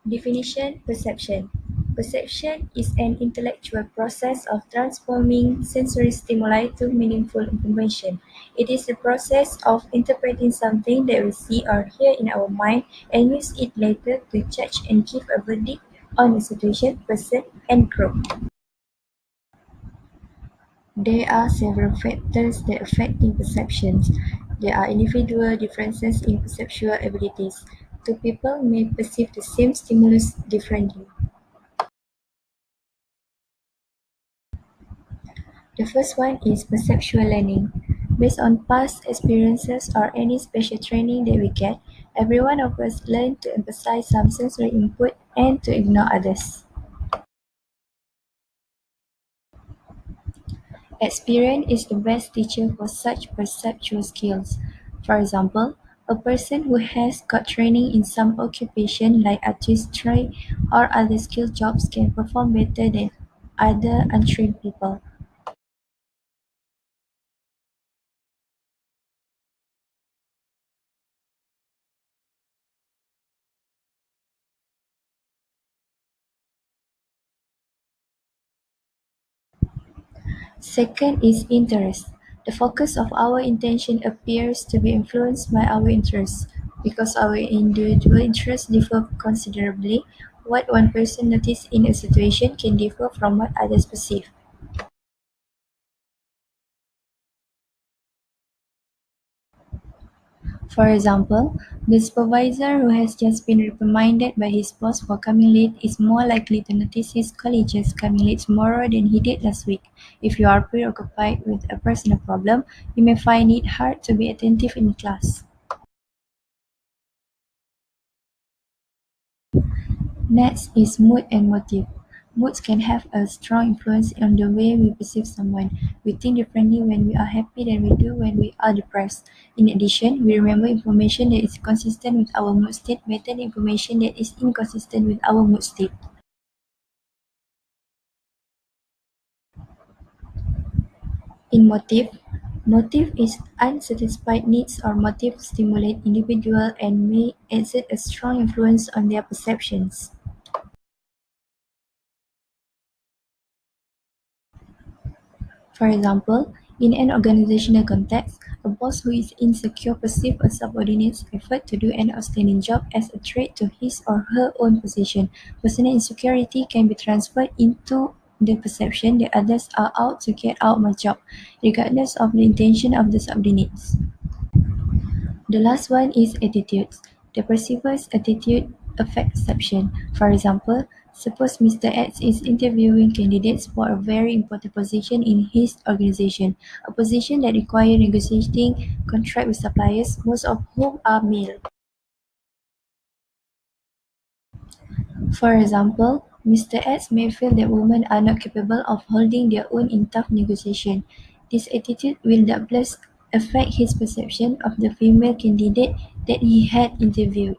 Definition: perception. Perception is an intellectual process of transforming sensory stimuli to meaningful information. It is the process of interpreting something that we see or hear in our mind and use it later to judge and give a verdict on a situation, person, and group. There are several factors that affect perceptions. There are individual differences in perceptual abilities. Two people may perceive the same stimulus differently. The first one is perceptual learning. Based on past experiences or any special training that we get, every one of us learn to emphasize some sensory input and to ignore others. Experience is the best teacher for such perceptual skills. For example, a person who has got training in some occupation like artistry or other skilled jobs can perform better than other untrained people. Second is interest. The focus of our intention appears to be influenced by our interests. Because our individual interests differ considerably, what one person notices in a situation can differ from what others perceive. For example, the supervisor who has just been reprimanded by his boss for coming late is more likely to notice his colleagues coming late tomorrow than he did last week. If you are preoccupied with a personal problem, you may find it hard to be attentive in class. Next is mood and motive. Moods can have a strong influence on the way we perceive someone. We think differently when we are happy than we do when we are depressed. In addition, we remember information that is consistent with our mood state better than information that is inconsistent with our mood state. In motive, motive is unsatisfied needs or motive stimulate individual and may exert a strong influence on their perceptions. For example, in an organizational context, a boss who is insecure perceives a subordinate's effort to do an outstanding job as a threat to his or her own position. Personal insecurity can be transferred into the perception that others are out to get out my job, regardless of the intention of the subordinates. The last one is attitudes. The perceiver's attitude affects perception. For example, suppose Mr. X is interviewing candidates for a very important position in his organization, a position that requires negotiating contract with suppliers, most of whom are male. For example, Mr. X may feel that women are not capable of holding their own in tough negotiation. This attitude will doubtless affect his perception of the female candidate that he had interviewed.